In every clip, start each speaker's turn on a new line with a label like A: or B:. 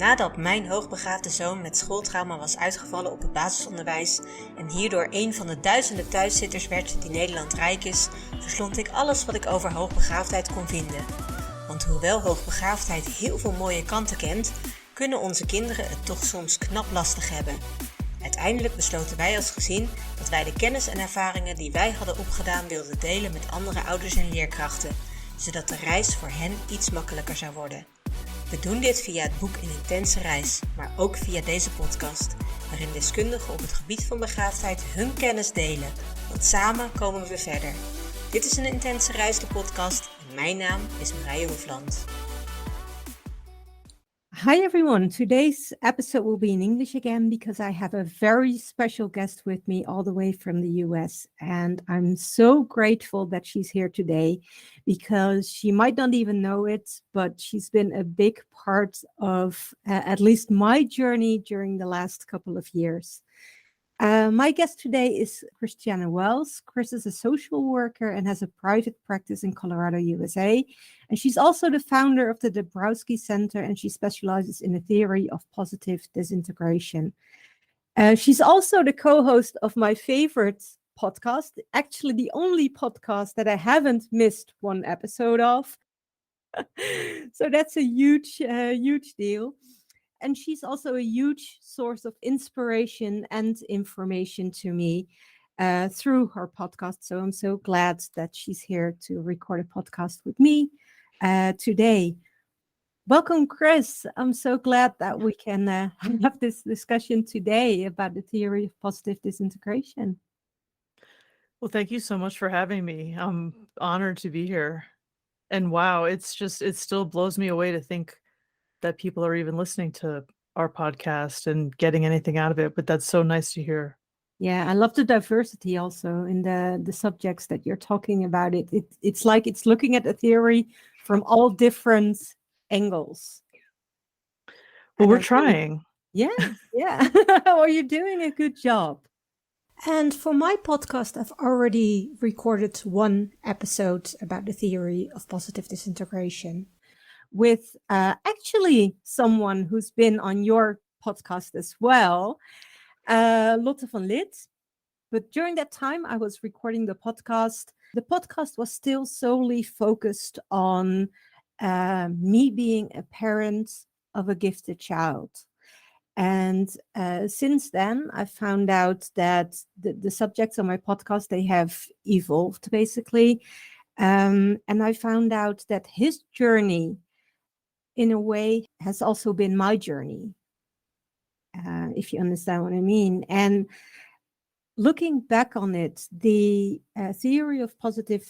A: Nadat mijn hoogbegaafde zoon met schooltrauma was uitgevallen op het basisonderwijs en hierdoor een van de duizenden thuiszitters werd die Nederland rijk is, verslond ik alles wat ik over hoogbegaafdheid kon vinden. Want hoewel hoogbegaafdheid heel veel mooie kanten kent, kunnen onze kinderen het toch soms knap lastig hebben. Uiteindelijk besloten wij als gezin dat wij de kennis en ervaringen die wij hadden opgedaan wilden delen met andere ouders en leerkrachten, zodat de reis voor hen iets makkelijker zou worden. We doen dit via het boek Een Intense Reis, maar ook via deze podcast, waarin deskundigen op het gebied van begaafdheid hun kennis delen, want samen komen we verder. Dit is Een Intense Reis, de podcast, en mijn naam is Marije Hofland.
B: Hi everyone, today's episode will be in English again because I have a very special guest with me all the way from the US, and I'm so grateful that she's here today because she might not even know it, but she's been a big part of at least my journey during the last couple of years. My guest today is Christiane Wells. Chris is a social worker and has a private practice in Colorado, USA. And she's also the founder of the Dabrowski Center, and she specializes in the theory of positive disintegration. She's also the co-host of my favorite podcast, actually the only podcast that I haven't missed one episode of. So that's a huge deal. And she's also a huge source of inspiration and information to me through her podcast. So I'm so glad that she's here to record a podcast with me today. Welcome, Chris. I'm so glad that we can have this discussion today about the theory of positive disintegration.
C: Well, thank you so much for having me. I'm honored to be here. And wow, it still blows me away to think that people are even listening to our podcast and getting anything out of it, but that's so nice to hear.
B: Yeah, I love the diversity also in the subjects that you're talking about. It's like it's looking at the theory from all different angles.
C: Well, we're trying.
B: Yeah. Well, you're doing a good job. And for my podcast, I've already recorded one episode about the theory of positive disintegration with actually someone who's been on your podcast as well, Lotte van Lid. But during that time I was recording the podcast was still solely focused on me being a parent of a gifted child. And since then, I found out that the subjects on my podcast, they have evolved basically. And I found out that his journey in a way has also been my journey, if you understand what I mean. And looking back on it, the theory of positive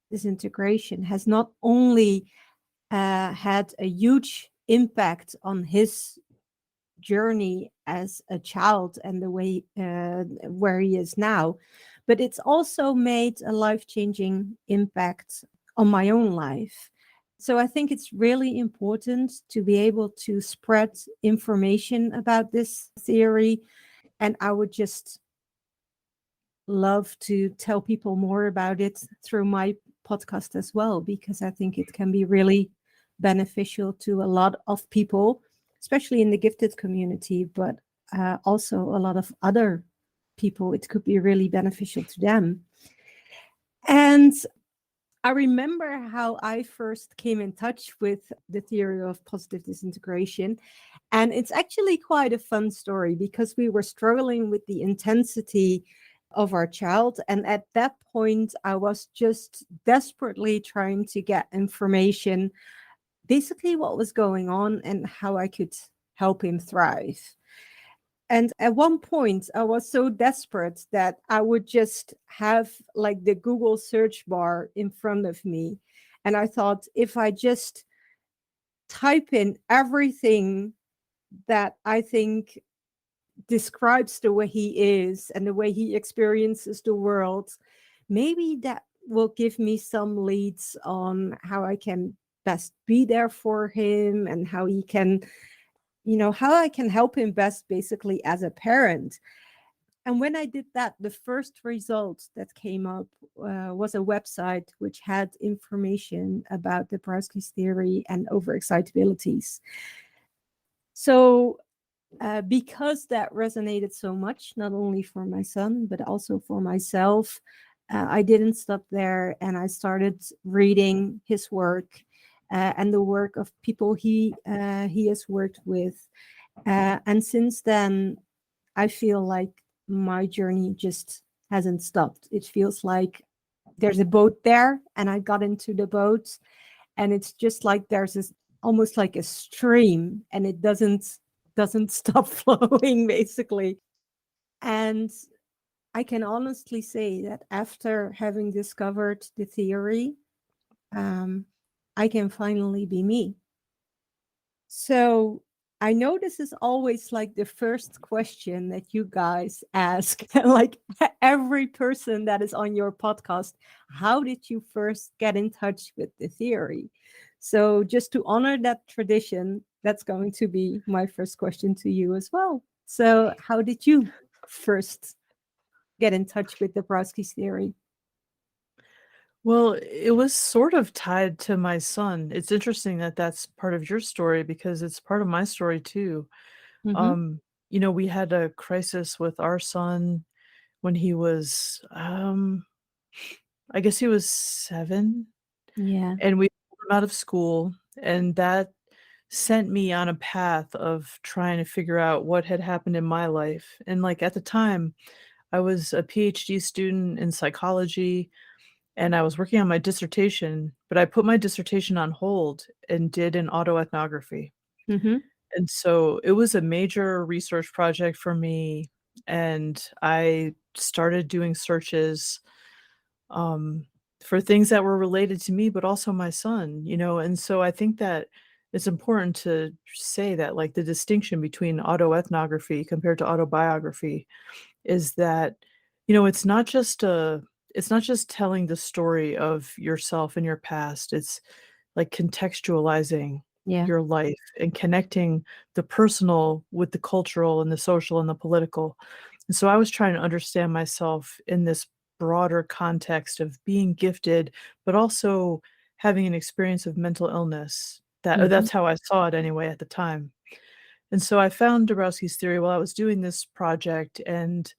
B: disintegration has not only had a huge impact on his journey as a child and the way where he is now, but it's also made a life-changing impact on my own life. So I think it's really important to be able to spread information about this theory. And I would just love to tell people more about it through my podcast as well, because I think it can be really beneficial to a lot of people, especially in the gifted community, but also a lot of other people. It could be really beneficial to them. And I remember how I first came in touch with the theory of positive disintegration. And it's actually quite a fun story because we were struggling with the intensity of our child. And at that point, I was just desperately trying to get information, basically what was going on and how I could help him thrive. And at one point, I was so desperate that I would just have like the Google search bar in front of me. And I thought, if I just type in everything that I think describes the way he is and the way he experiences the world, maybe that will give me some leads on how I can best be there for him and how he can, how I can help him best basically as a parent. And when I did that, the first result that came up was a website which had information about Dabrowski's theory and overexcitabilities. So because that resonated so much, not only for my son, but also for myself, I didn't stop there, and I started reading his work and the work of people he has worked with. And since then, I feel like my journey just hasn't stopped. It feels like there's a boat there, and I got into the boat, and it's just like there's this almost like a stream, and it doesn't stop flowing, basically. And I can honestly say that after having discovered the theory, I can finally be me. So I know this is always like the first question that you guys ask, like every person that is on your podcast. How did you first get in touch with the theory? So just to honor that tradition, that's going to be my first question to you as well. So how did you first get in touch with Dabrowski's theory?
C: Well, it was sort of tied to my son. It's interesting that that's part of your story because it's part of my story too.
B: Mm-hmm.
C: We had a crisis with our son when he was, I guess he was 7,
B: Yeah.
C: and we pulled him out of school, and that sent me on a path of trying to figure out what had happened in my life. And like at the time, I was a PhD student in psychology and I was working on my dissertation, but I put my dissertation on hold and did an autoethnography.
B: Mm-hmm.
C: And so it was a major research project for me, and I started doing searches for things that were related to me, but also my son, and so I think that it's important to say that like the distinction between autoethnography compared to autobiography is that, it's not just telling the story of yourself and your past. It's like contextualizing
B: Yeah.
C: your life and connecting the personal with the cultural and the social and the political. And so I was trying to understand myself in this broader context of being gifted, but also having an experience of mental illness.
B: Mm-hmm.
C: That's how I saw it anyway at the time. And so I found Dabrowski's theory while I was doing this project, and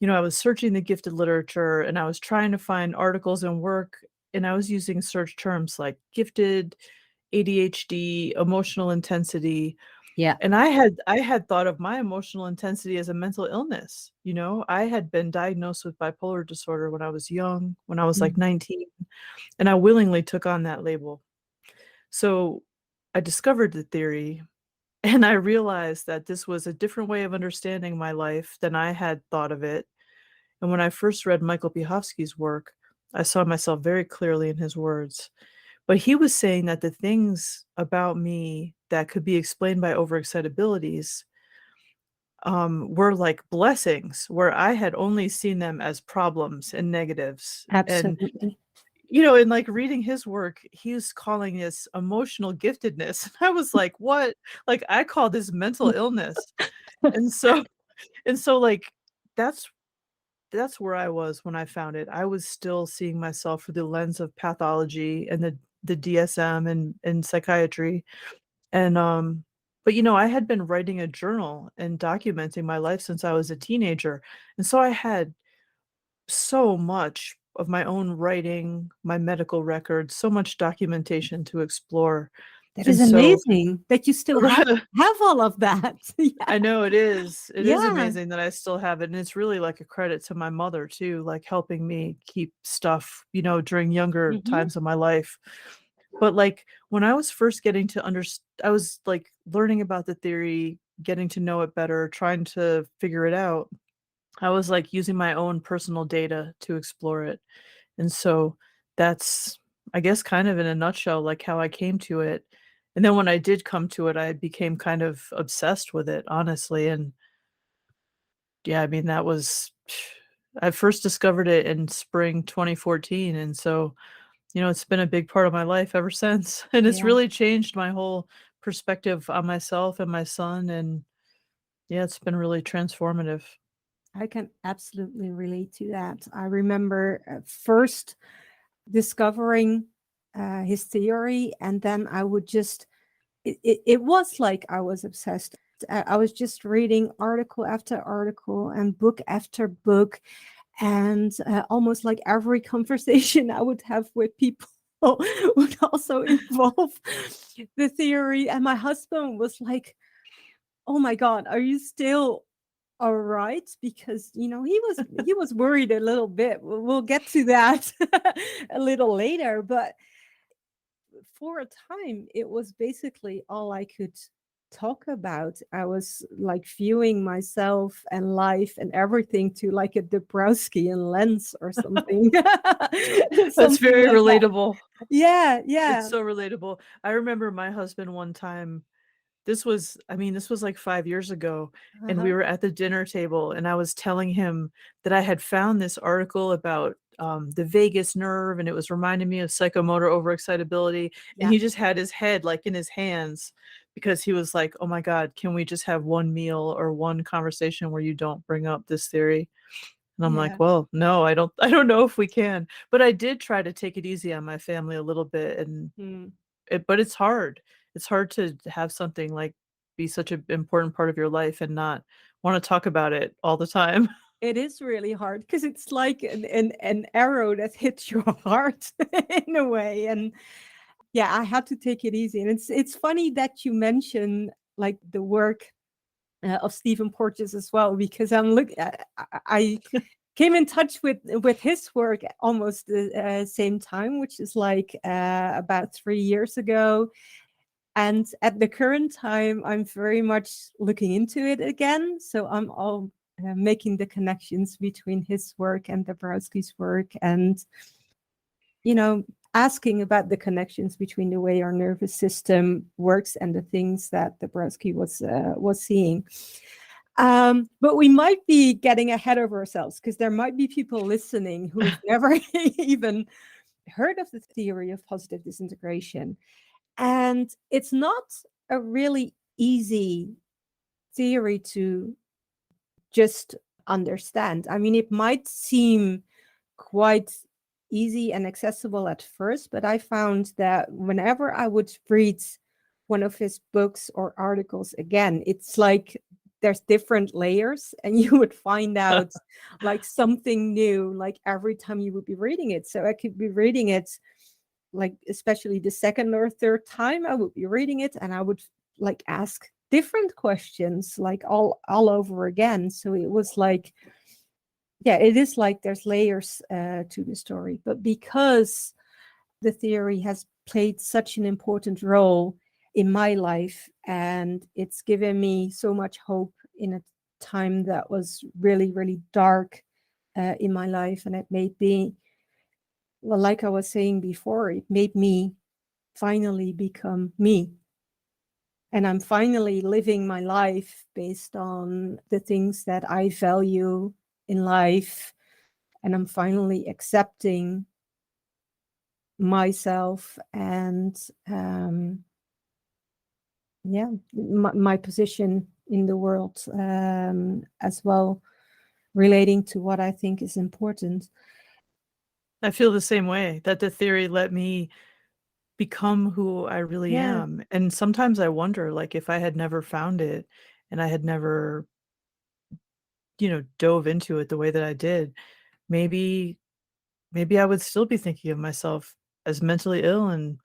C: I was searching the gifted literature and I was trying to find articles and work, and I was using search terms like gifted, ADHD, emotional intensity,
B: Yeah.
C: and I had thought of my emotional intensity as a mental illness. I had been diagnosed with bipolar disorder when I was young, when I was like 19, and I willingly took on that label. So I discovered the theory, and I realized that this was a different way of understanding my life than I had thought of it. And when I first read Michael Piechowski's work, I saw myself very clearly in his words. But he was saying that the things about me that could be explained by overexcitabilities were like blessings, where I had only seen them as problems and negatives. And
B: Absolutely.
C: in like reading his work, he's calling this emotional giftedness. I was like, what? Like I call this mental illness. And so like that's where I was when I found it. I was still seeing myself through the lens of pathology and the DSM and psychiatry. And but I had been writing a journal and documenting my life since I was a teenager. And so I had so much of my own writing, my medical records, so much documentation to explore.
B: That
C: And
B: is
C: so
B: amazing that you still have all of that. Yeah.
C: I know it is. It is
B: Yeah.
C: amazing that I still have it, and it's really like a credit to my mother too, like helping me keep stuff, during younger
B: Mhm.
C: times of my life. But like when I was first getting to I was like learning about the theory, getting to know it better, trying to figure it out. I was like using my own personal data to explore it. And so that's, I guess, kind of in a nutshell, like how I came to it. And then when I did come to it, I became kind of obsessed with it, honestly. And yeah, I mean, that was, I first discovered it in spring 2014. And so, it's been a big part of my life ever since. And it's
B: Yeah.
C: really changed my whole perspective on myself and my son. And yeah, it's been really transformative.
B: I can absolutely relate to that. I remember first discovering his theory, and then I would just, it was like I was obsessed. I was just reading article after article and book after book, and almost like every conversation I would have with people would also involve the theory. And my husband was like, "Oh my God, are you still all right?" Because he was worried a little bit. We'll get to that a little later, but for a time, it was basically all I could talk about. I was like viewing myself and life and everything to like a Dabrowski lens or something.
C: That's
B: Something
C: very
B: like that.
C: relatable.
B: Yeah,
C: It's so relatable. I remember my husband one time, this was like 5 years ago, and we
B: Uh-huh.
C: were at the dinner table, and I was telling him that I had found this article about, the vagus nerve, and it was reminding me of psychomotor overexcitability, and
B: Yeah.
C: he just had his head, like, in his hands because he was like, "Oh my god, can we just have one meal or one conversation where you don't bring up this theory?" And I'm
B: Yeah.
C: like, "Well, no, I don't know if we can." But I did try to take it easy on my family a little bit, and
B: Mm.
C: but it's hard. It's hard to have something, like, be such an important part of your life and not wanna talk about it all the time.
B: It is really hard because it's like an arrow that hits your heart in a way. And yeah, I had to take it easy. And it's funny that you mention like the work of Stephen Porges as well, because I came in touch with his work almost the same time, which is like about 3 years ago. And at the current time, I'm very much looking into it again. So I'm all making the connections between his work and Dabrowski's work, and asking about the connections between the way our nervous system works and the things that Dabrowski was seeing. But we might be getting ahead of ourselves because there might be people listening who have never even heard of the theory of positive disintegration. And it's not a really easy theory to just understand. I mean, it might seem quite easy and accessible at first, but I found that whenever I would read one of his books or articles again, it's like there's different layers and you would find out like something new, like every time you would be reading it. So I could be reading it, like especially the second or third time I would be reading it, and I would like ask different questions like all over again. So it was like, yeah, it is like there's layers to the story. But because the theory has played such an important role in my life, and it's given me so much hope in a time that was really, really dark in my life, and it made me, well, like I was saying before, it made me finally become me. And I'm finally living my life based on the things that I value in life. And I'm finally accepting myself and, my position in the world as well, relating to what I think is important.
C: I feel the same way, that the theory let me become who I really
B: Yeah.
C: am, and sometimes I wonder, like, if I had never found it and I had never, dove into it the way that I did, maybe maybe I would still be thinking of myself as mentally ill and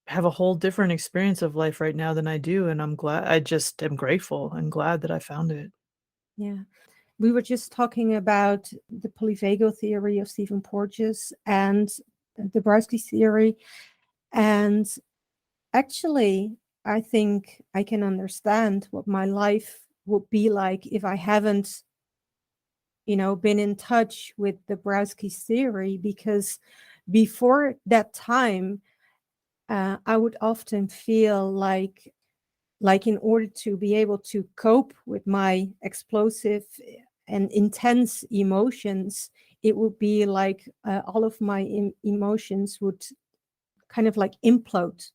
C: have a whole different experience of life right now than I do, and I just am grateful and glad that I found it.
B: Yeah. We were just talking about the polyvagal theory of Stephen Porges and the Dabrowski theory. And actually, I think I can understand what my life would be like if I haven't, been in touch with the Dabrowski's theory, because before that time, I would often feel like in order to be able to cope with my explosive and intense emotions, it would be like all of my emotions would kind of like implode.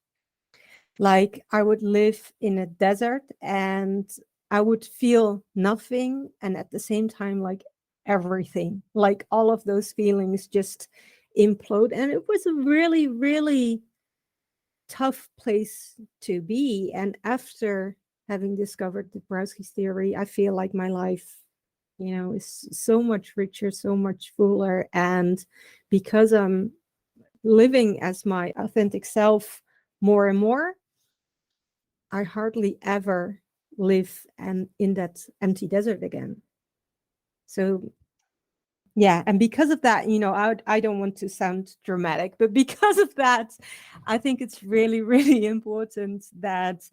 B: Like I would live in a desert and I would feel nothing, and at the same time like everything, like all of those feelings just implode. And it was a really, really tough place to be. And after having discovered Dabrowski's theory. I feel like my life, is so much richer, so much fuller. And because I'm living as my authentic self more and more, I hardly ever live in that empty desert again. So yeah, and because of that, I don't want to sound dramatic, but because of that, I think it's really, really important that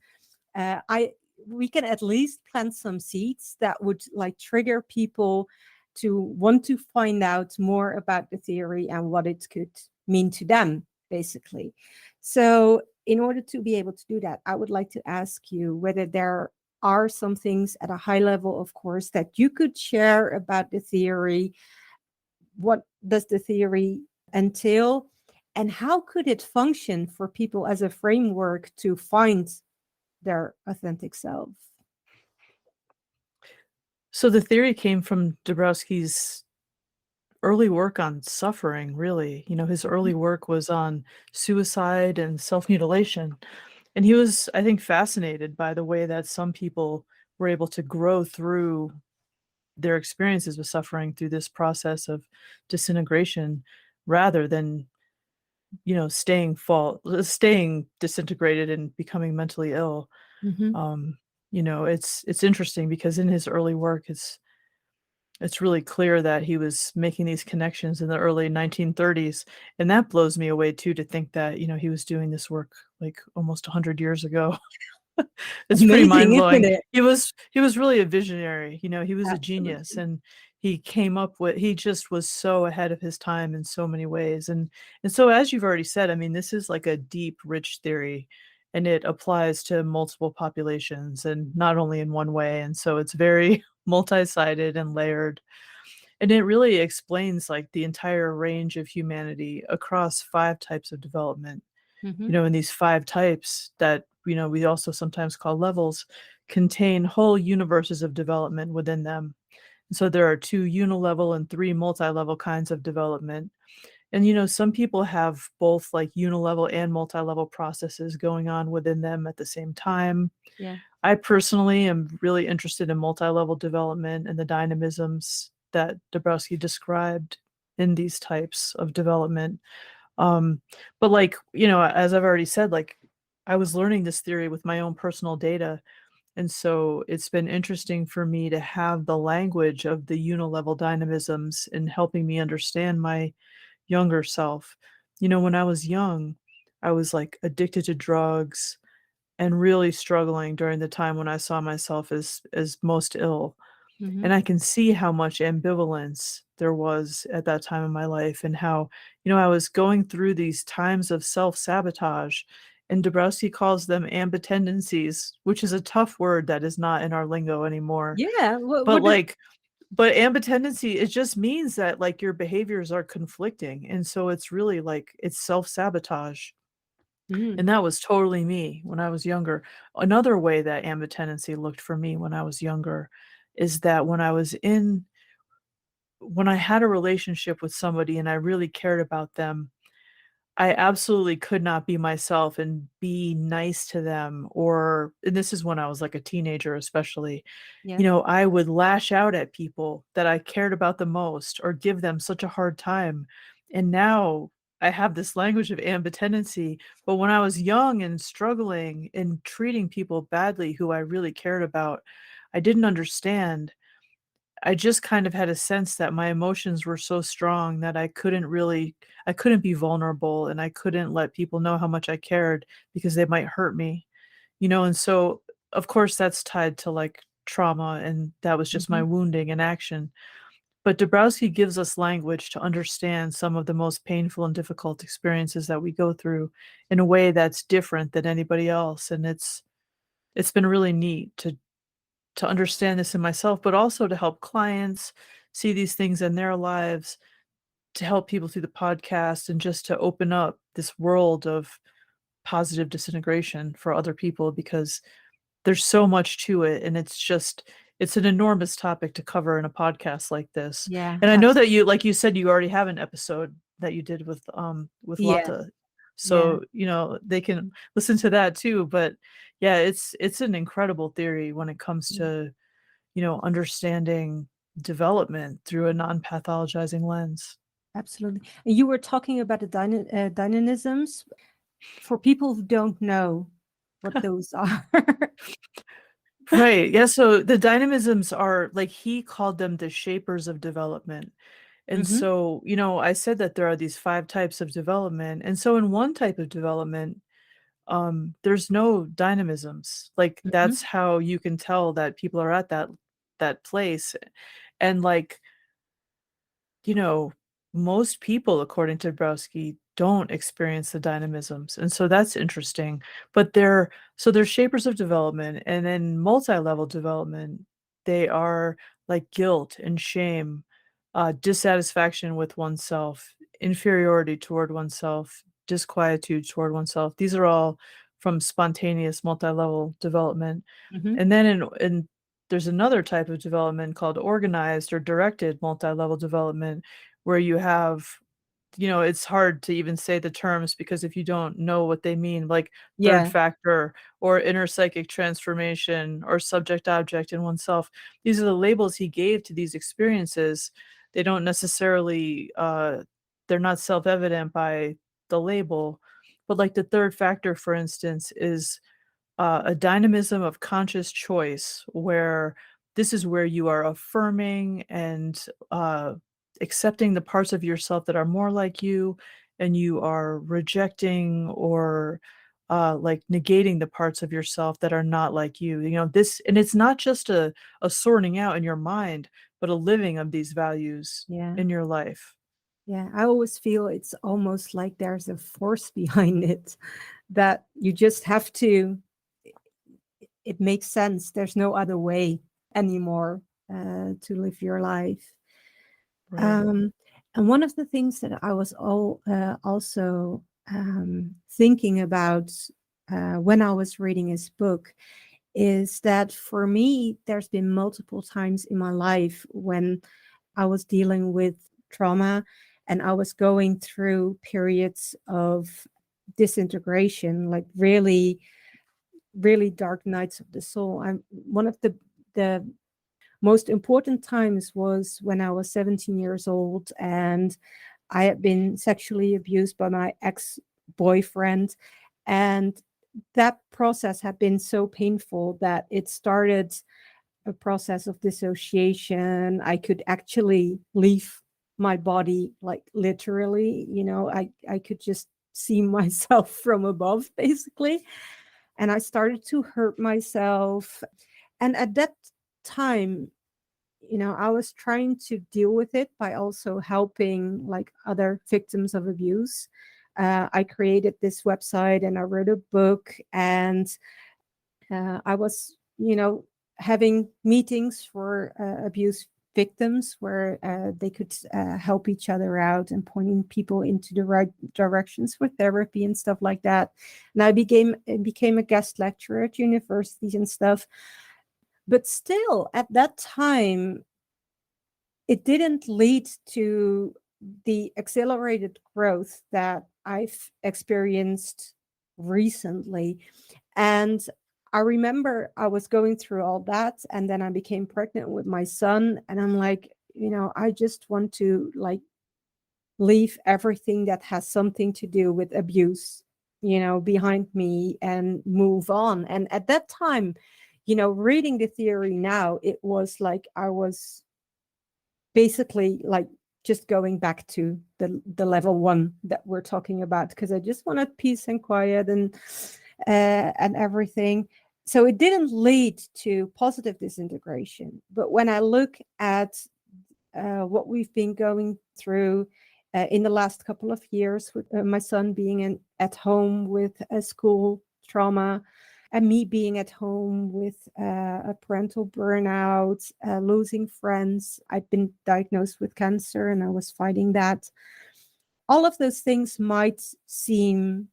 B: we can at least plant some seeds that would like trigger people to want to find out more about the theory and what it could mean to them, basically. So in order to be able to do that, I would like to ask you whether there are some things at a high level, of course, that you could share about the theory. What does the theory entail? And how could it function for people as a framework to find their authentic self?
C: So the theory came from Dabrowski's early work on suffering, really. His early work was on suicide and self-mutilation. And he was, I think, fascinated by the way that some people were able to grow through their experiences with suffering through this process of disintegration rather than, staying disintegrated and becoming mentally ill.
B: Mm-hmm.
C: It's interesting because in his early work, it's really clear that he was making these connections in the early 1930s, and that blows me away too, to think that he was doing this work like almost 100 years ago. It's pretty
B: Amazing,
C: mind-blowing.
B: isn't it?
C: He was really a visionary. He was a genius,
B: Absolutely.
C: and he just was so ahead of his time in so many ways. And so, as you've already said, I mean, this is like a deep, rich theory, and it applies to multiple populations and not only in one way. And so it's very multi-sided and layered. And it really explains like the entire range of humanity across 5 types of development.
B: Mm-hmm.
C: And these 5 types that, we also sometimes call levels, contain whole universes of development within them. And so there are 2 unilevel and 3 multi-level kinds of development. And, some people have both like unilevel and multi-level processes going on within them at the same time.
B: Yeah.
C: I personally am really interested in multi-level development and the dynamisms that Dabrowski described in these types of development. But like, as I've already said, like I was learning this theory with my own personal data. And so it's been interesting for me to have the language of the unilevel dynamisms in helping me understand my younger self. When I was young, I was like addicted to drugs and really struggling during the time when I saw myself as most ill.
B: Mm-hmm.
C: And I can see how much ambivalence there was at that time in my life, and how, I was going through these times of self-sabotage, and Dabrowski calls them ambitendencies, which is a tough word that is not in our lingo anymore.
B: Yeah.
C: But ambitendency, it just means that like your behaviors are conflicting. And so it's really like it's self-sabotage.
B: Mm-hmm.
C: And that was totally me when I was younger. Another way that ambitendency looked for me when I was younger is that when I had a relationship with somebody and I really cared about them, I absolutely could not be myself and be nice to them. And this is when I was like a teenager, especially,
B: Yeah.
C: I would lash out at people that I cared about the most or give them such a hard time. And now I have this language of ambitendency. But when I was young and struggling and treating people badly who I really cared about, I didn't understand. I just kind of had a sense that my emotions were so strong that I couldn't be vulnerable, and I couldn't let people know how much I cared because they might hurt me, and so of course that's tied to like trauma, and that was just my
B: Mm-hmm.
C: wounding in action. But Dabrowski gives us language to understand some of the most painful and difficult experiences that we go through in a way that's different than anybody else. And it's been really neat to understand this in myself, but also to help clients see these things in their lives, to help people through the podcast, and just to open up this world of positive disintegration for other people, because there's so much to it. And it's an enormous topic to cover in a podcast like this.
B: Yeah.
C: And I know that like you said, you already have an episode that you did with
B: Yeah.
C: Lotta. So, they can listen to that too. But Yeah, it's an incredible theory when it comes to, understanding development through a non-pathologizing lens.
B: Absolutely. And you were talking about the dynamisms. For people who don't know what those are.
C: Right. Yeah. So the dynamisms are like he called them the shapers of development. And
B: Mm-hmm.
C: so, I said that there are these 5 types of development. And so in one type of development, there's no dynamisms. Like
B: Mm-hmm.
C: that's how you can tell that people are at that place. And like, you know, most people, according to Dabrowski, don't experience the dynamisms. And so that's interesting. But they're shapers of development. And in multi-level development, they are like guilt and shame, dissatisfaction with oneself, inferiority toward oneself, disquietude toward oneself. These are all from spontaneous multi-level development.
B: Mm-hmm.
C: And then in there's another type of development called organized or directed multi-level development where you have, it's hard to even say the terms because if you don't know what they mean, like third
B: Yeah.
C: factor or inner psychic transformation or subject object in oneself, these are the labels he gave to these experiences. They don't necessarily, they're not self-evident by the label, but like the third factor, for instance, is a dynamism of conscious choice where this is where you are affirming and accepting the parts of yourself that are more like you, and you are rejecting or like negating the parts of yourself that are not like you. This, and it's not just a sorting out in your mind, but a living of these values
B: Yeah.
C: in your life.
B: Yeah. I always feel it's almost like there's a force behind it that you just have to, it makes sense. There's no other way anymore to live your life.
C: Right.
B: And one of the things that I was also thinking about when I was reading his book is that for me, there's been multiple times in my life when I was dealing with trauma and I was going through periods of disintegration, like really, really dark nights of the soul. One of the most important times was when I was 17 years old and I had been sexually abused by my ex-boyfriend. And that process had been so painful that it started a process of dissociation. I could actually leave my body, like literally, I could just see myself from above, basically. And I started to hurt myself. And at that time, I was trying to deal with it by also helping like other victims of abuse. I created this website and I wrote a book, and I was, having meetings for abuse victims where they could help each other out and pointing people into the right directions for therapy and stuff like that. And I became a guest lecturer at universities and stuff. But still, at that time, it didn't lead to the accelerated growth that I've experienced recently. And I remember I was going through all that, and then I became pregnant with my son, and I'm like, I just want to like leave everything that has something to do with abuse, behind me and move on. And at that time, reading the theory now, it was like I was basically like just going back to the level 1 that we're talking about, because I just wanted peace and quiet and everything. So it didn't lead to positive disintegration. But when I look at what we've been going through in the last couple of years with my son being at home with a school trauma, and me being at home with a parental burnout, losing friends. I'd been diagnosed with cancer and I was fighting that. All of those things might seem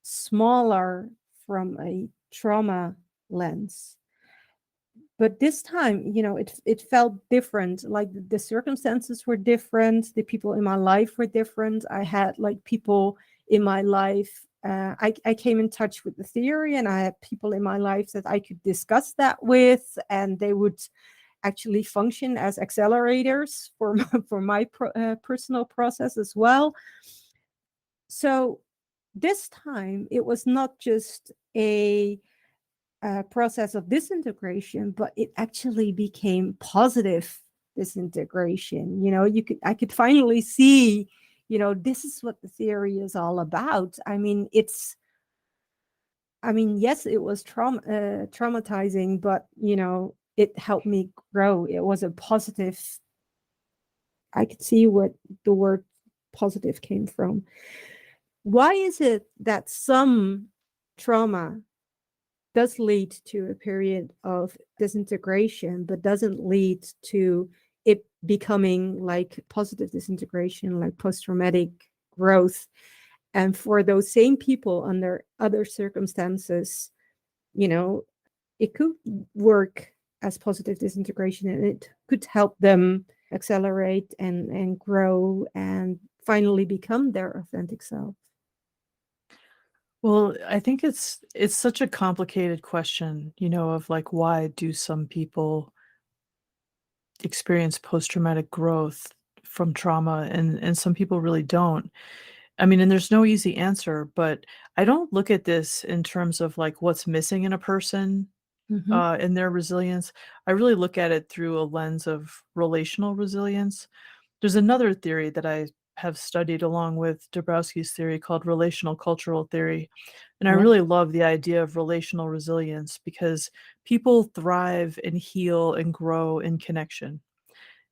B: smaller from a trauma lens. But this time, it felt different. Like the circumstances were different. The people in my life were different. I had like people in my life I came in touch with the theory, and I had people in my life that I could discuss that with, and they would actually function as accelerators for my personal process as well. So this time it was not just a process of disintegration, but it actually became positive disintegration. I could finally see, this is what the theory is all about. Yes, it was traumatizing, but it helped me grow. It was a positive. I could see what the word positive came from. Why is it that some trauma does lead to a period of disintegration, but doesn't lead to it becoming like positive disintegration, like post-traumatic growth? And for those same people under other circumstances, it could work as positive disintegration, and it could help them accelerate and grow and finally become their authentic self.
C: Well, I think it's such a complicated question, of like, why do some people experience post-traumatic growth from trauma and some people really don't. And there's no easy answer, but I don't look at this in terms of like what's missing in a person in their resilience. I really look at it through a lens of relational resilience. There's another theory that I have studied along with Dabrowski's theory called relational cultural theory. And I really love the idea of relational resilience because people thrive and heal and grow in connection.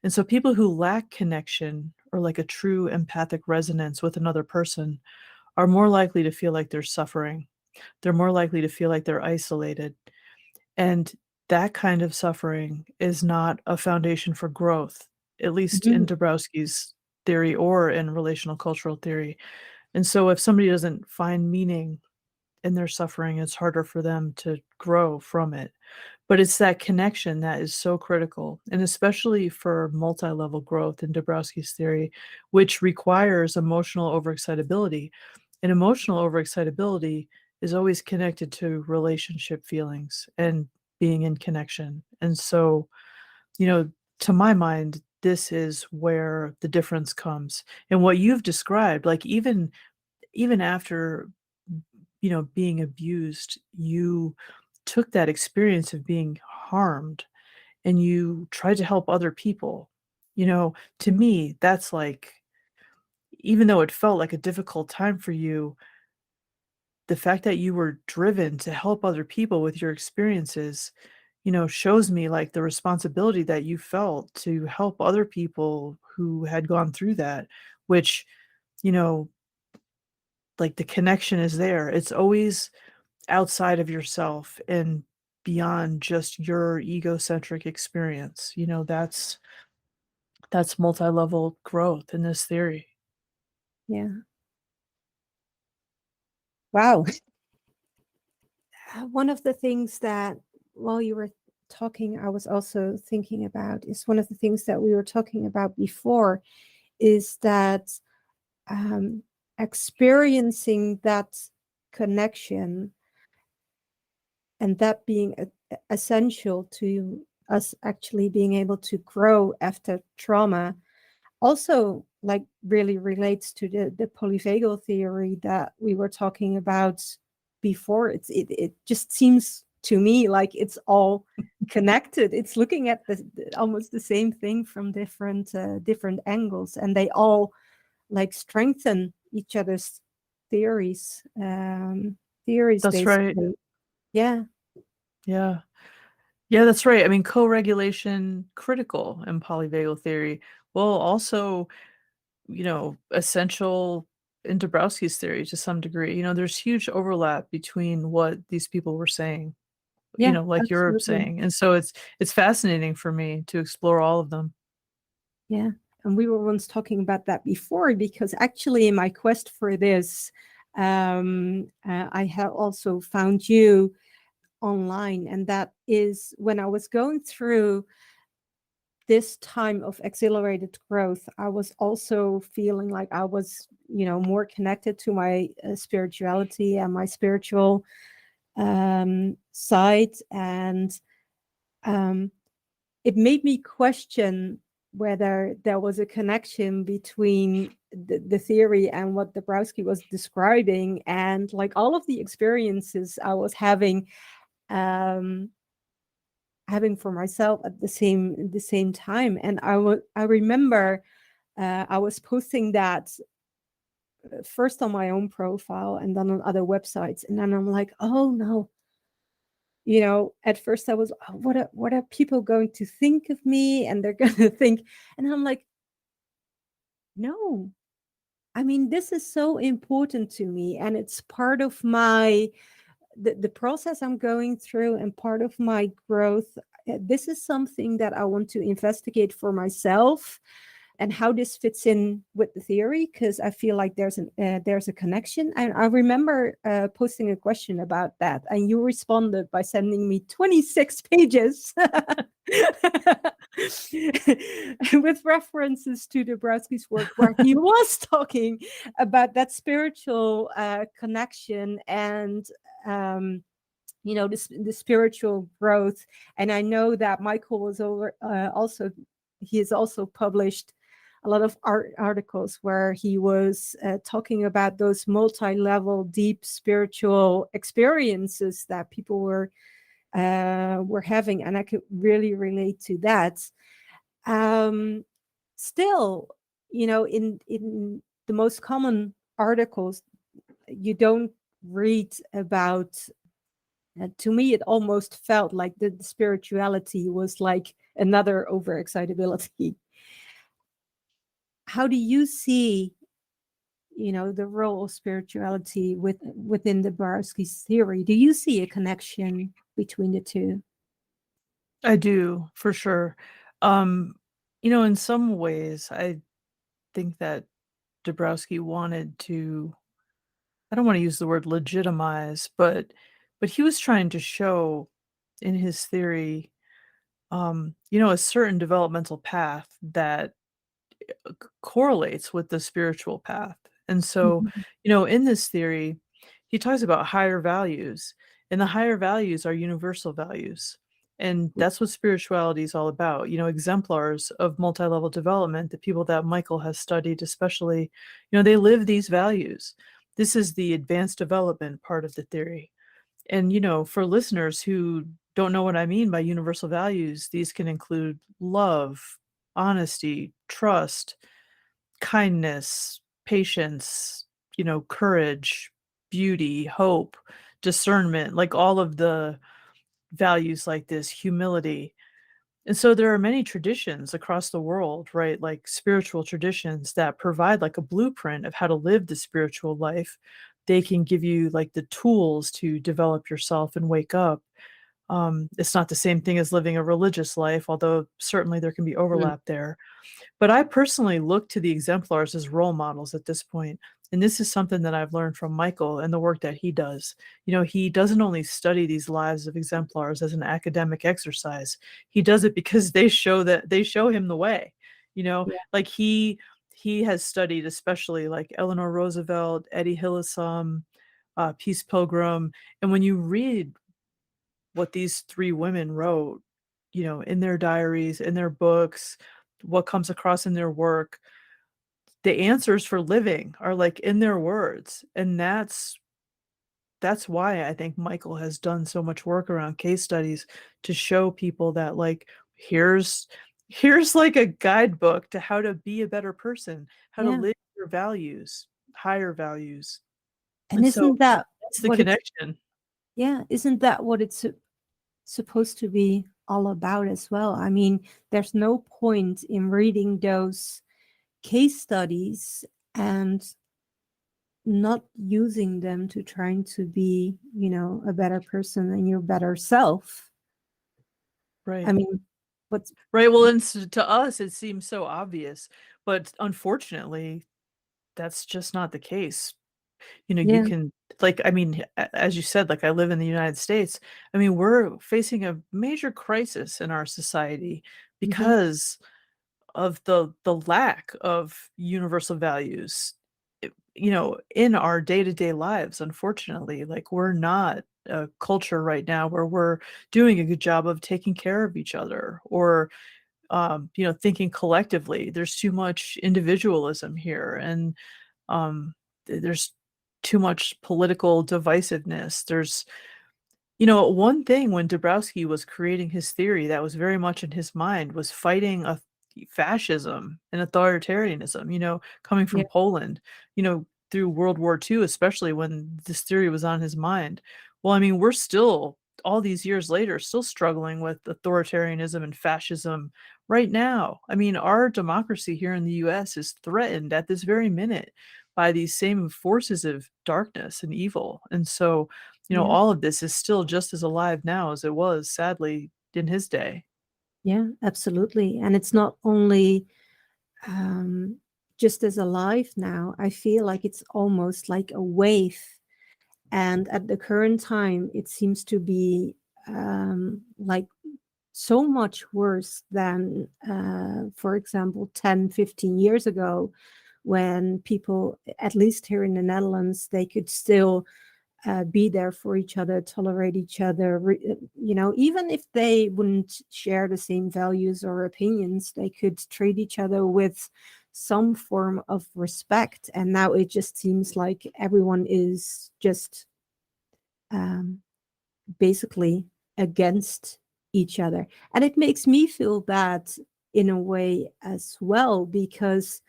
C: And so people who lack connection or like a true empathic resonance with another person are more likely to feel like they're suffering. They're more likely to feel like they're isolated. And that kind of suffering is not a foundation for growth, at least in Dabrowski's theory or in relational cultural theory. And so if somebody doesn't find meaning in their suffering, it's harder for them to grow from it. But it's that connection that is so critical, and especially for multi-level growth in Dabrowski's theory, which requires emotional overexcitability. And emotional overexcitability is always connected to relationship feelings and being in connection. And so, to my mind, this is where the difference comes. And what you've described, like even after being abused, you took that experience of being harmed and you tried to help other people. To me, that's like, even though it felt like a difficult time for you, the fact that you were driven to help other people with your experiences, shows me like the responsibility that you felt to help other people who had gone through that, which, like the connection is there. It's always outside of yourself and beyond just your egocentric experience. That's multi-level growth in this theory.
B: Yeah. Wow. One of the things that while you were talking, I was also thinking about is one of the things that we were talking about before is that experiencing that connection and that being essential to us actually being able to grow after trauma also like really relates to the polyvagal theory that we were talking about before. It just seems to me like it's all connected. It's looking at almost the same thing from different angles, and they all like strengthen each other's theories. Theories,
C: That's
B: basically.
C: right.
B: Yeah.
C: Yeah. Yeah, that's right. Co-regulation critical in polyvagal theory. Well, also, essential in Dabrowski's theory to some degree. There's huge overlap between what these people were saying,
B: Yeah,
C: like you're
B: absolutely.
C: saying. And so it's fascinating for me to explore all of them.
B: Yeah. And we were once talking about that before, because actually in my quest for this, I have also found you online. And that is when I was going through this time of accelerated growth, I was also feeling like I was, more connected to my spirituality and my spiritual side. And it made me question whether there was a connection between the theory and what Dabrowski was describing, and like all of the experiences I was having for myself at the same time. And I remember I was posting that first on my own profile and then on other websites, and then I'm like, oh no, at first I was, oh, what are people going to think of me? And they're going to think, and I'm like, no, I mean, this is so important to me, and it's part of the process I'm going through and part of my growth. This is something that I want to investigate for myself, and how this fits in with the theory, because I feel like there's a connection. And I remember posting a question about that, and you responded by sending me 26 pages with references to Dabrowski's work, where he was talking about that spiritual connection and the spiritual growth. And I know that Michael was he has also published a lot of articles where he was talking about those multi-level, deep spiritual experiences that people were having, and I could really relate to that. Still, in the most common articles, you don't read about. To me, it almost felt like the spirituality was like another overexcitability. How do you see, the role of spirituality within Dabrowski's theory? Do you see a connection between the two?
C: I do, for sure. In some ways, I think that Dabrowski wanted to, I don't want to use the word legitimize, but he was trying to show in his theory, a certain developmental path that correlates with the spiritual path. And so, in this theory, he talks about higher values, and the higher values are universal values. And that's what spirituality is all about. Exemplars of multi-level development, the people that Michael has studied, especially, they live these values. This is the advanced development part of the theory. And, for listeners who don't know what I mean by universal values, these can include love, honesty, trust, kindness, patience, courage, beauty, hope, discernment, like all of the values like this, humility. And so there are many traditions across the world, right? Like spiritual traditions that provide like a blueprint of how to live the spiritual life. They can give you like the tools to develop yourself and wake up. It's not the same thing as living a religious life, although certainly there can be overlap there. But I personally look to the exemplars as role models at this point. And this is something that I've learned from Michael and the work that he does. He doesn't only study these lives of exemplars as an academic exercise. He does it because they show him the way. Like he has studied especially like Eleanor Roosevelt, Eddie Hillesum, Peace Pilgrim. And when you read what these three women wrote, in their diaries, in their books, what comes across in their work, the answers for living are like in their words. And that's why I think Michael has done so much work around case studies to show people that like, here's like a guidebook to how to be a better person, how to live your values, higher values.
B: And isn't that
C: that's the connection?
B: Isn't that what it's supposed to be all about as well? I mean, there's no point in reading those case studies and not using them to trying to be, a better person and your better self.
C: Right.
B: I mean, what's
C: right. Well, and to us, it seems so obvious, but unfortunately, that's just not the case. You can, like, I mean, as you said, like, I live in the United States. I mean, we're facing a major crisis in our society
B: Mm-hmm.
C: because of the lack of universal values, in our day-to-day lives, unfortunately. Like, we're not a culture right now where we're doing a good job of taking care of each other, or thinking collectively. There's too much individualism here, and there's too much political divisiveness. There's one thing when Dabrowski was creating his theory that was very much in his mind was fighting a fascism and authoritarianism, coming
B: Yeah.
C: from Poland, through World War II, especially when this theory was on his mind. Well, I mean, we're still, all these years later, still struggling with authoritarianism and fascism right now. I mean, our democracy here in the US is threatened at this very minute by these same forces of darkness and evil. And so,
B: Yeah.
C: all of this is still just as alive now as it was, sadly, in his day.
B: Yeah, absolutely. And it's not only just as alive now. I feel like it's almost like a wave. And at the current time, it seems to be like so much worse than, for example, 10, 15 years ago, when people, at least here in the Netherlands, they could still be there for each other, tolerate each other, even if they wouldn't share the same values or opinions, they could treat each other with some form of respect. And now it just seems like everyone is just basically against each other. And it makes me feel bad in a way as well, because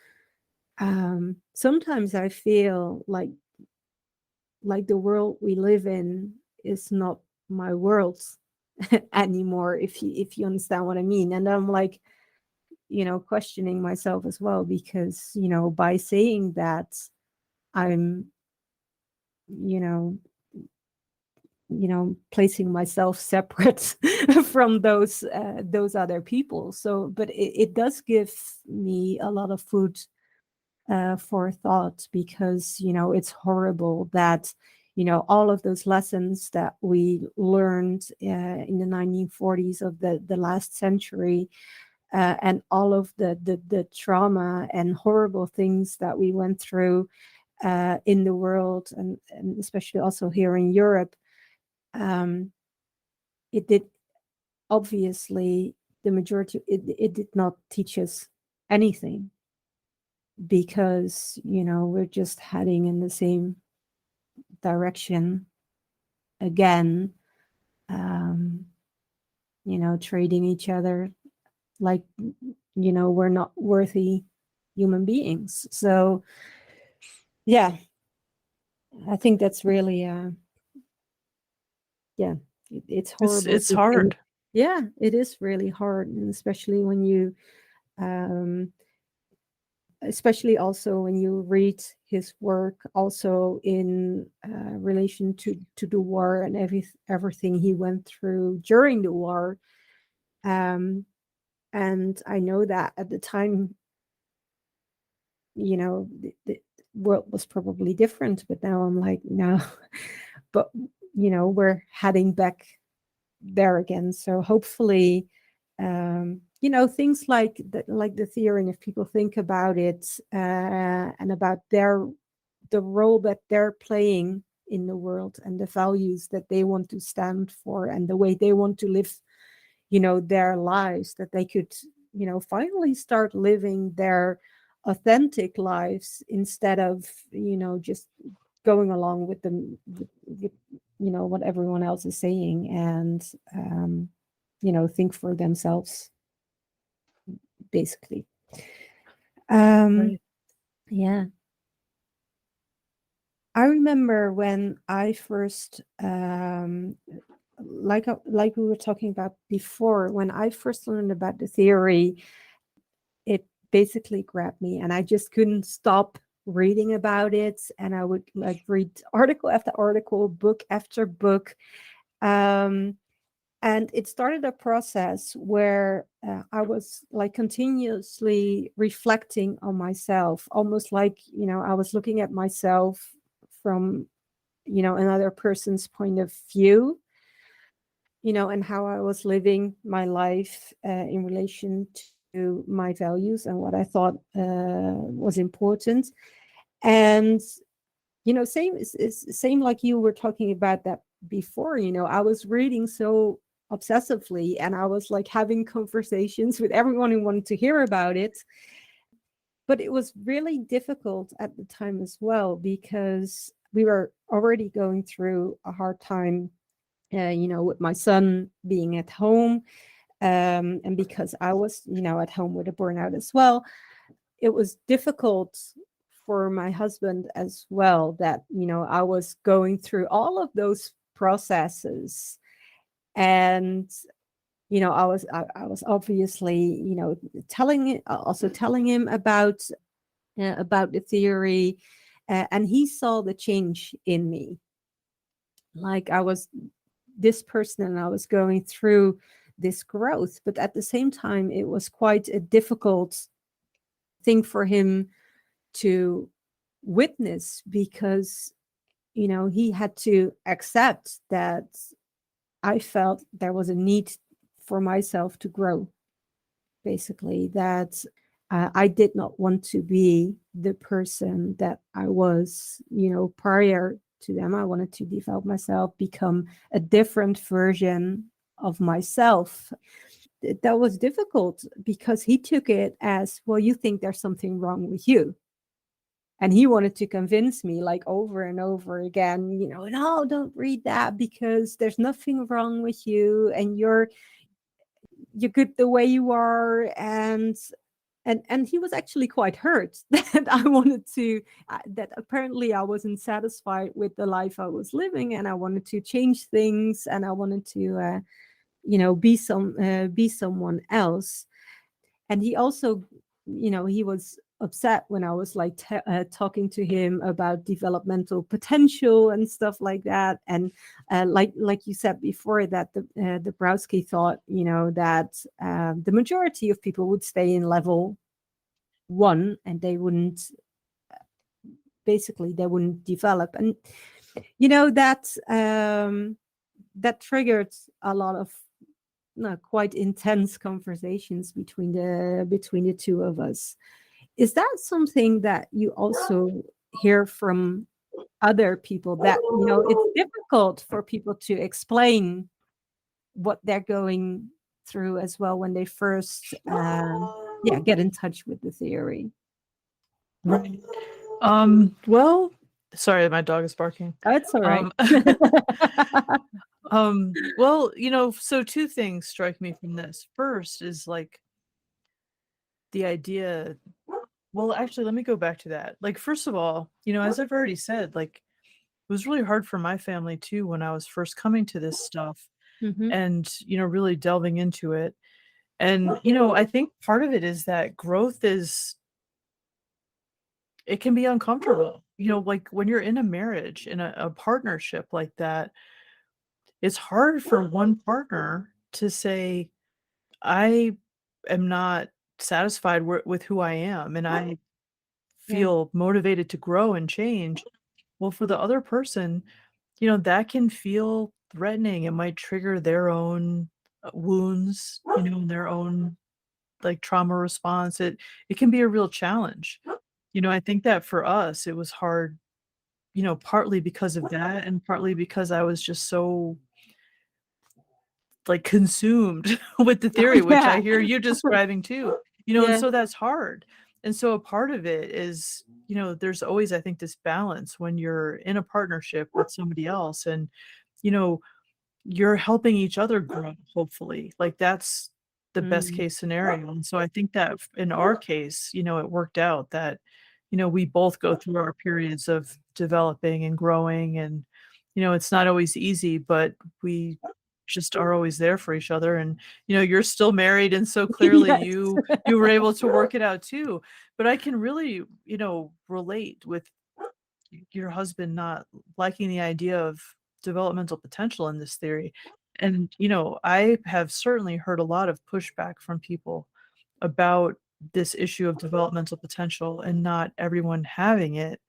B: sometimes I feel like the world we live in is not my world anymore, if you understand what I mean. And I'm like, questioning myself as well, because by saying that, I'm placing myself separate from those other people. So, but it does give me a lot of food for thought, because it's horrible that all of those lessons that we learned in the 1940s of the last century, and all of the trauma and horrible things that we went through in the world, and especially also here in Europe, it did, obviously, the majority, it did not teach us anything, because we're just heading in the same direction again, trading each other like we're not worthy human beings. So yeah, I think that's really it's horrible.
C: It's hard.
B: Yeah, it is really hard, and especially when you especially also when you read his work also in relation to the war and everything he went through during the war. And I know that at the time, the world was probably different, but now I'm like, no, but we're heading back there again. So hopefully, things like the theory, if people think about it, and about the role that they're playing in the world, and the values that they want to stand for, and the way they want to live, their lives, that they could, finally start living their authentic lives, instead of, just going along with them, with what everyone else is saying, and think for themselves, basically.
C: Right.
B: Yeah. I remember when I first, like we were talking about before, when I first learned about the theory, it basically grabbed me, and I just couldn't stop reading about it. And I would read article after article, book after book. And it started a process where I was continuously reflecting on myself, almost like, I was looking at myself from, another person's point of view, and how I was living my life in relation to my values and what I thought was important. And, same like you were talking about that before, I was reading so obsessively, and I was like having conversations with everyone who wanted to hear about it. But it was really difficult at the time as well, because we were already going through a hard time, with my son being at home. And because I was, at home with a burnout as well, it was difficult for my husband as well, that, I was going through all of those processes. And, I was obviously, telling him about the theory, and he saw the change in me. Like I was this person and I was going through this growth, but at the same time, it was quite a difficult thing for him to witness, because, he had to accept that I felt there was a need for myself to grow. Basically, that I did not want to be the person that I was, prior to them. I wanted to develop myself, become a different version of myself. That was difficult because he took it as, well, you think there's something wrong with you. And he wanted to convince me, like, over and over again, no, don't read that, because there's nothing wrong with you, and you're good the way you are. And he was actually quite hurt that I wanted to, that apparently I wasn't satisfied with the life I was living, and I wanted to change things, and I wanted to, be someone else. And he also, he was upset when I was like talking to him about developmental potential and stuff like that. And like you said before, that the Dabrowski thought, that the majority of people would stay in level 1, and they wouldn't develop. And that triggered a lot of quite intense conversations between the two of us. Is that something that you also hear from other people, that it's difficult for people to explain what they're going through as well when they first get in touch with the theory?
C: Right. Well, sorry, my dog is barking.
B: Oh, it's all right.
C: Well, so two things strike me from this. First is like the idea. Well, actually, let me go back to that. Like, first of all, as I've already said, like, it was really hard for my family too when I was first coming to this stuff, and, really delving into it. And, I think part of it is that growth it can be uncomfortable. Like when you're in a marriage, in a partnership like that, it's hard for one partner to say, I am not satisfied with who I am, and I feel motivated to grow and change. Well, for the other person, that can feel threatening. It might trigger their own wounds, their own like trauma response. It can be a real challenge. I think that for us, it was hard, partly because of that, and partly because I was just so like consumed with the theory, which I hear you describing too, and so that's hard. And so a part of it is, there's always, I think, this balance when you're in a partnership with somebody else, and, you're helping each other grow, hopefully. Like that's the best case scenario. And so I think that in our case, it worked out that, we both go through our periods of developing and growing, and, it's not always easy, but we just are always there for each other. And, you're still married, and so clearly
B: Yes.
C: you were able to work it out too. But I can really, relate with your husband not liking the idea of developmental potential in this theory. And, I have certainly heard a lot of pushback from people about this issue of developmental potential and not everyone having it.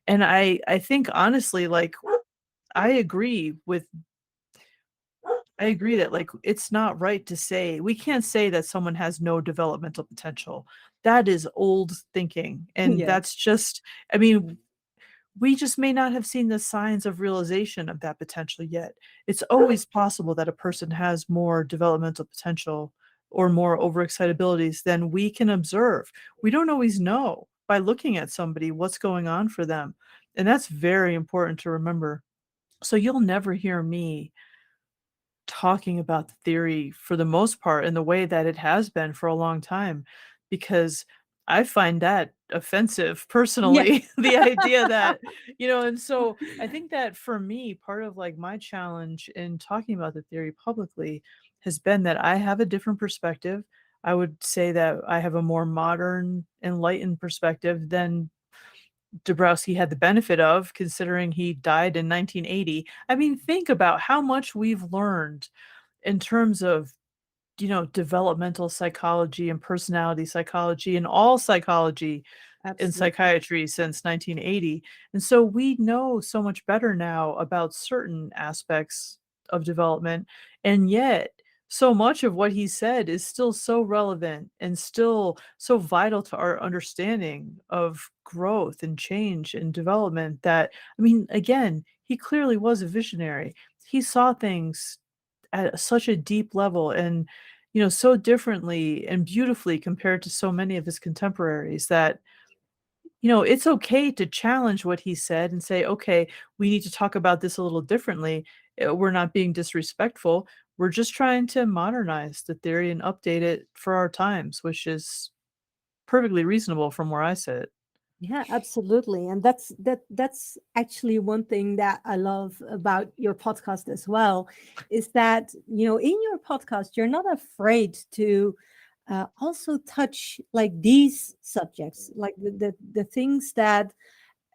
C: And I think honestly, like, I agree that, like, it's not right to say we can't say that someone has no developmental potential. That is old thinking, and
B: Yeah.
C: that's just, I mean, we just may not have seen the signs of realization of that potential yet. It's always possible that a person has more developmental potential or more overexcitabilities than we can observe. We don't always know by looking at somebody what's going on for them, and that's very important to remember. So you'll never hear me talking about the theory for the most part in the way that it has been for a long time, because I find that offensive
B: Yeah.
C: personally, the idea that, and so I think that for me, part of like my challenge in talking about the theory publicly has been that I have a different perspective. I would say that I have a more modern, enlightened perspective than Dabrowski had the benefit of, considering he died in 1980. I mean, think about how much we've learned in terms of, developmental psychology and personality psychology and all psychology in
B: Absolutely.
C: psychiatry since 1980. And so we know so much better now about certain aspects of development. And yet, so much of what he said is still so relevant and still so vital to our understanding of growth and change and development that, I mean, again, he clearly was a visionary. He saw things at such a deep level and, so differently and beautifully compared to so many of his contemporaries that, it's okay to challenge what he said and say, okay, we need to talk about this a little differently. We're not being disrespectful. We're just trying to modernize the theory and update it for our times, which is perfectly reasonable from where I sit.
B: Yeah, absolutely. And that's actually one thing that I love about your podcast as well, is that, in your podcast, you're not afraid to also touch like these subjects, like the things that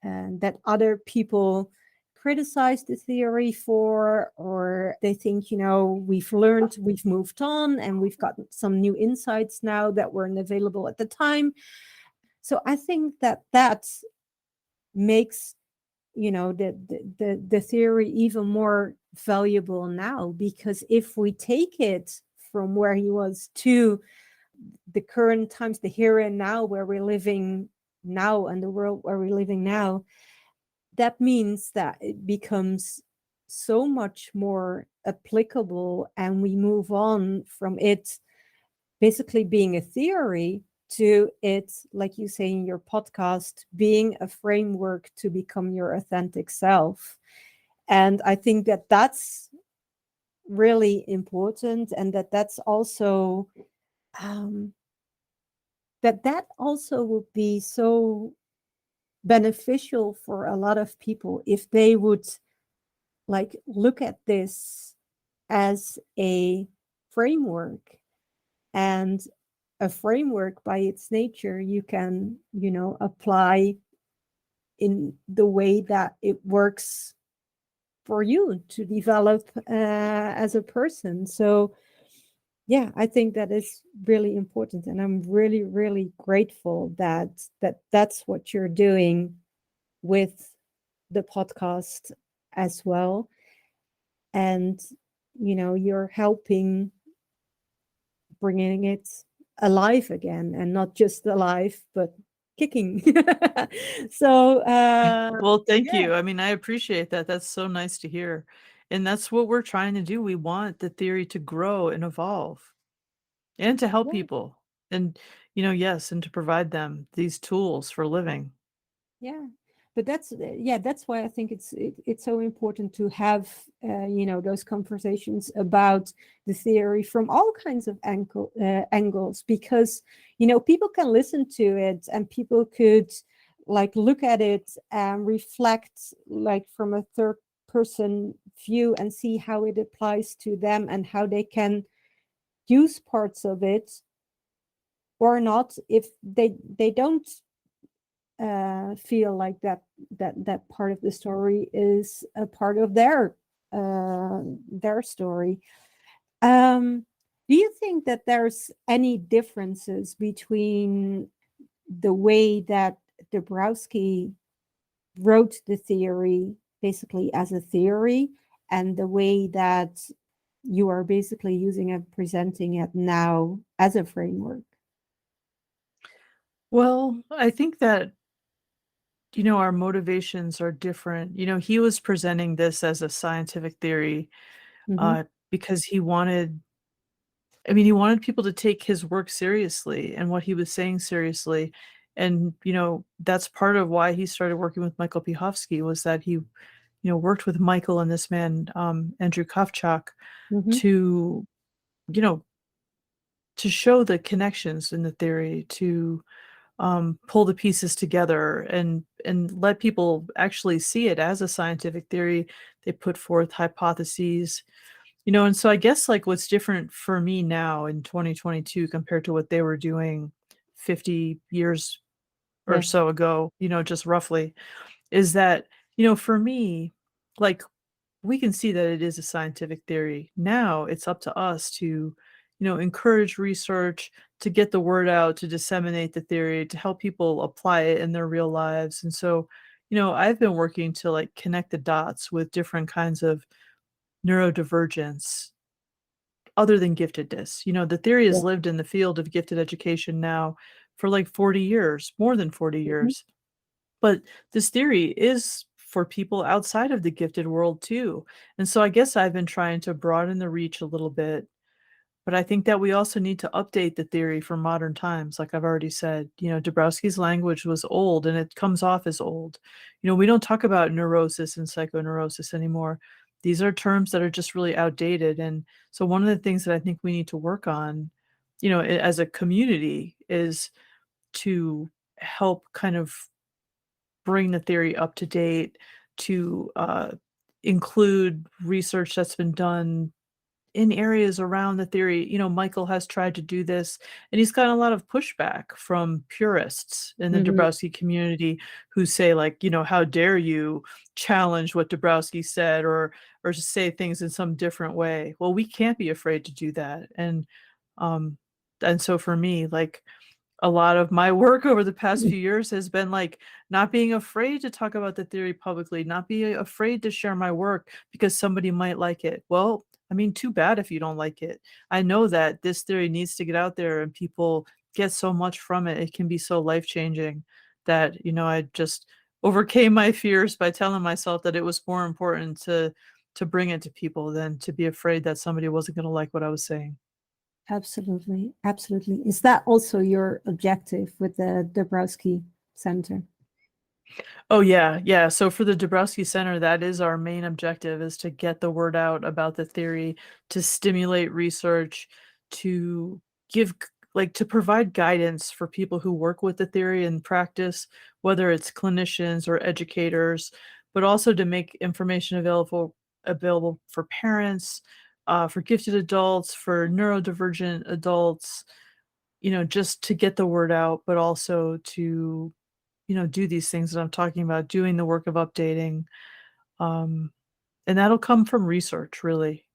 B: that other people criticize the theory for, or they think, we've learned, we've moved on, and we've got some new insights now that weren't available at the time. So I think that makes, the theory even more valuable now, because if we take it from where he was to the current times, the here and now, where we're living now, and the world where we're living now, that means that it becomes so much more applicable, and we move on from it basically being a theory to it, like you say in your podcast, being a framework to become your authentic self. And I think that that's really important, and that's also that also would be so beneficial for a lot of people if they would like look at this as a framework. And a framework, by its nature, you can, apply in the way that it works for you to develop as a person. So yeah, I think that is really important, and I'm really, really grateful that's what you're doing with the podcast as well. And you're helping bringing it alive again, and not just alive, but kicking. So
C: Well, thank
B: yeah.
C: you. I mean, I appreciate that. That's so nice to hear. And that's what we're trying to do. We want the theory to grow and evolve and to help
B: Yeah.
C: people. And, yes, and to provide them these tools for living.
B: Yeah, but that's why I think it's so important to have those conversations about the theory from all kinds of angles, because people can listen to it, and people could like look at it and reflect like from a third person view and see how it applies to them and how they can use parts of it or not, if they don't feel like that part of the story is a part of their story. Do you think that there's any differences between the way that Dabrowski wrote the theory basically as a theory, and the way that you are basically using and presenting it now as a framework?
C: Well, I think that, our motivations are different. He was presenting this as a scientific theory
B: Mm-hmm.
C: because he wanted people to take his work seriously and what he was saying seriously. And, that's part of why he started working with Michael Piechowski, was that he, worked with Michael and this man, Andrew Kovchak,
B: Mm-hmm.
C: to, you know, to show the connections in the theory, to pull the pieces together and let people actually see it as a scientific theory. They put forth hypotheses, and so I guess like what's different for me now in 2022 compared to what they were doing 50 years or
B: Yeah.
C: so ago, just roughly, is that, for me, like, we can see that it is a scientific theory. Now it's up to us to, encourage research, to get the word out, to disseminate the theory, to help people apply it in their real lives. And so, I've been working to like connect the dots with different kinds of neurodivergence other than giftedness. The theory
B: Yeah.
C: has lived in the field of gifted education now for like 40 years, more than 40
B: Mm-hmm.
C: years. But this theory is for people outside of the gifted world too. And so I guess I've been trying to broaden the reach a little bit. But I think that we also need to update the theory for modern times. Like I've already said, Dabrowski's language was old and it comes off as old. We don't talk about neurosis and psychoneurosis anymore. These are terms that are just really outdated. And so one of the things that I think we need to work on, as a community, is to help kind of bring the theory up to date, to include research that's been done in areas around the theory. Michael has tried to do this, and he's gotten a lot of pushback from purists in the
B: Mm-hmm.
C: Dabrowski community who say, like, how dare you challenge what Dabrowski said, or say things in some different way. Well, we can't be afraid to do that. Um and so for me, like, a lot of my work over the past few years has been like not being afraid to talk about the theory publicly, not being afraid to share my work because somebody might like it. Well, too bad if you don't like it. I know that this theory needs to get out there and people get so much from it. It can be so life-changing that, I just overcame my fears by telling myself that it was more important to bring it to people than to be afraid that somebody wasn't going to like what I was saying.
B: Absolutely. Absolutely. Is that also your objective with the Dabrowski Center?
C: Oh yeah, yeah. So for the Dabrowski Center, that is our main objective, is to get the word out about the theory, to stimulate research, to to provide guidance for people who work with the theory in practice, whether it's clinicians or educators, but also to make information available for parents, for gifted adults, for neurodivergent adults, just to get the word out, but also to do these things that I'm talking about, doing the work of updating. And that'll come from research, really.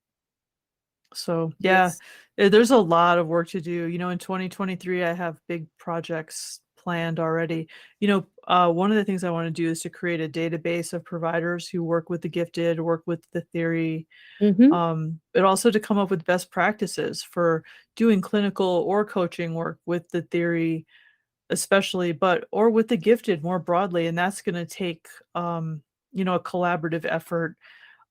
C: So, yeah,
B: Yes.
C: there's a lot of work to do. In 2023, I have big projects planned already. One of the things I want to do is to create a database of providers who work with the gifted, work with the theory,
B: Mm-hmm.
C: but also to come up with best practices for doing clinical or coaching work with the theory, especially, or with the gifted more broadly. And that's going to take, a collaborative effort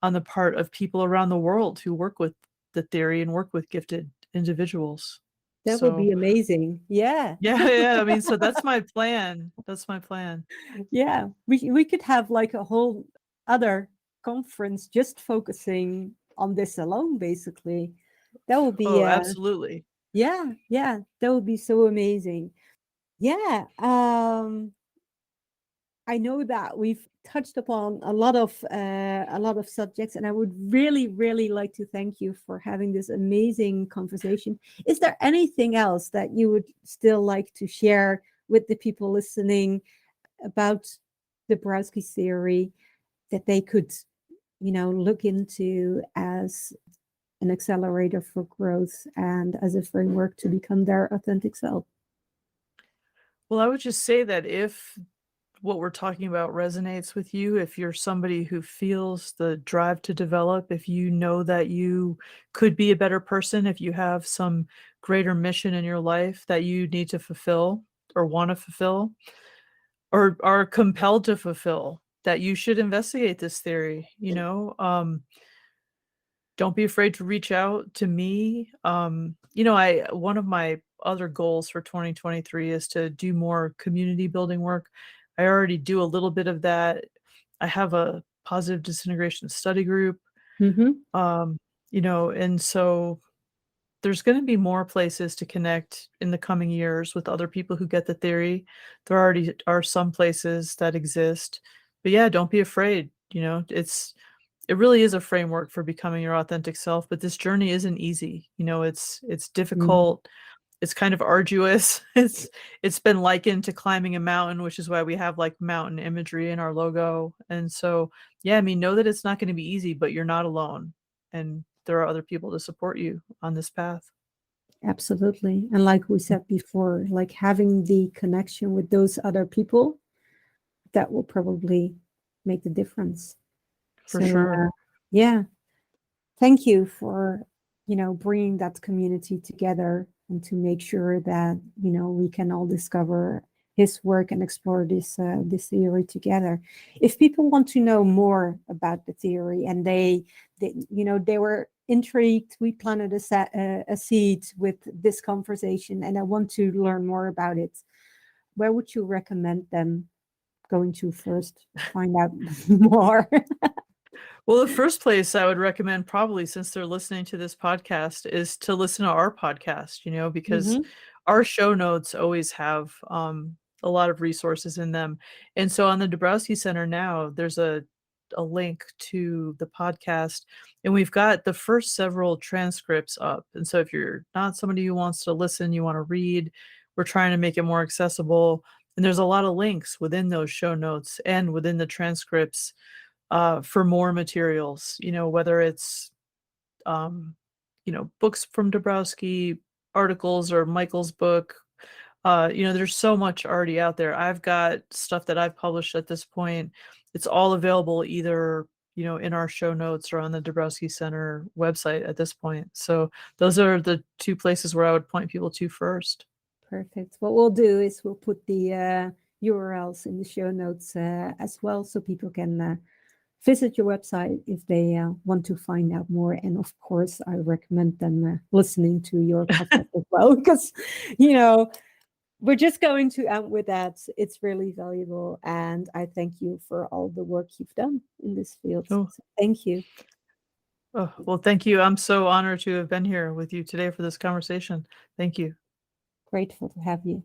C: on the part of people around the world who work with the theory and work with gifted individuals.
B: That would be
C: So,
B: amazing. Yeah.
C: yeah, yeah. So that's my plan. That's my plan.
B: Yeah. We could have like a whole other conference just focusing on this alone, basically. That would be
C: Oh, absolutely.
B: yeah, yeah. That would be so amazing. Yeah. I know that we've touched upon a lot of subjects, and I would really, really like to thank you for having this amazing conversation. Is there anything else that you would still like to share with the people listening about the Dabrowski theory that they could, look into as an accelerator for growth and as a framework to become their authentic self?
C: Well, I would just say that if what we're talking about resonates with you, if you're somebody who feels the drive to develop, if you know that you could be a better person, if you have some greater mission in your life that you need to fulfill or want to fulfill or are compelled to fulfill, that you should investigate this theory, don't be afraid to reach out to me. One of my other goals for 2023 is to do more community building work. I already do a little bit of that. I have a positive disintegration study group.
B: Mm-hmm.
C: And so there's going to be more places to connect in the coming years with other people who get the theory. There already are some places that exist. But yeah, don't be afraid. It really is a framework for becoming your authentic self, but this journey isn't easy. It's difficult. It's kind of arduous. It's been likened to climbing a mountain, which is why we have like mountain imagery in our logo. And so, yeah, know that it's not going to be easy, but you're not alone. And there are other people to support you on this path.
B: Absolutely. And like we said before, like having the connection with those other people, that will probably make the difference.
C: For sure.
B: Yeah. Thank you for, bringing that community together and to make sure that, we can all discover his work and explore this theory together. If people want to know more about the theory and they were intrigued, we planted a seed with this conversation and I want to learn more about it, where would you recommend them going to first find out more?
C: Well, the first place I would recommend, probably since they're listening to this podcast, is to listen to our podcast, because our show notes always have a lot of resources in them. And so on the Dabrowski Center now, there's a link to the podcast, and we've got the first several transcripts up. And so if you're not somebody who wants to listen, you want to read, we're trying to make it more accessible. And there's a lot of links within those show notes and within the transcripts for more materials, whether it's, books from Dabrowski, articles, or Michael's book. There's so much already out there. I've got stuff that I've published at this point. It's all available either, in our show notes or on the Dabrowski Center website at this point. So those are the two places where I would point people to first.
B: Perfect. What we'll do is we'll put the URLs in the show notes as well, so people can visit your website if they want to find out more. And of course, I recommend them listening to your podcast as well, because, we're just going to end with that. It's really valuable. And I thank you for all the work you've done in this field.
C: Oh.
B: So thank you.
C: Oh, well, thank you. I'm so honored to have been here with you today for this conversation. Thank you.
B: Grateful to have you.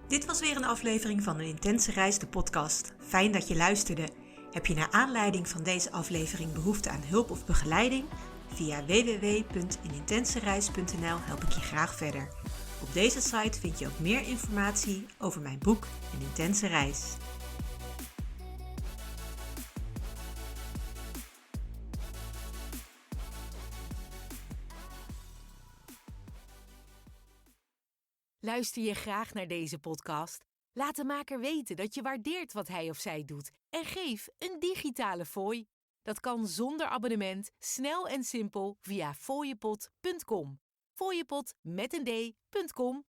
A: Dit was weer een aflevering van Een Intense Reis, de podcast. Fijn dat je luisterde. Heb je naar aanleiding van deze aflevering behoefte aan hulp of begeleiding? Via www.eenintensereis.nl help ik je graag verder. Op deze site vind je ook meer informatie over mijn boek Een Intense Reis.
D: Luister je graag naar deze podcast? Laat de maker weten dat je waardeert wat hij of zij doet en geef een digitale fooi. Dat kan zonder abonnement, snel en simpel via fooiepot.com. Fooiepot met een d.com.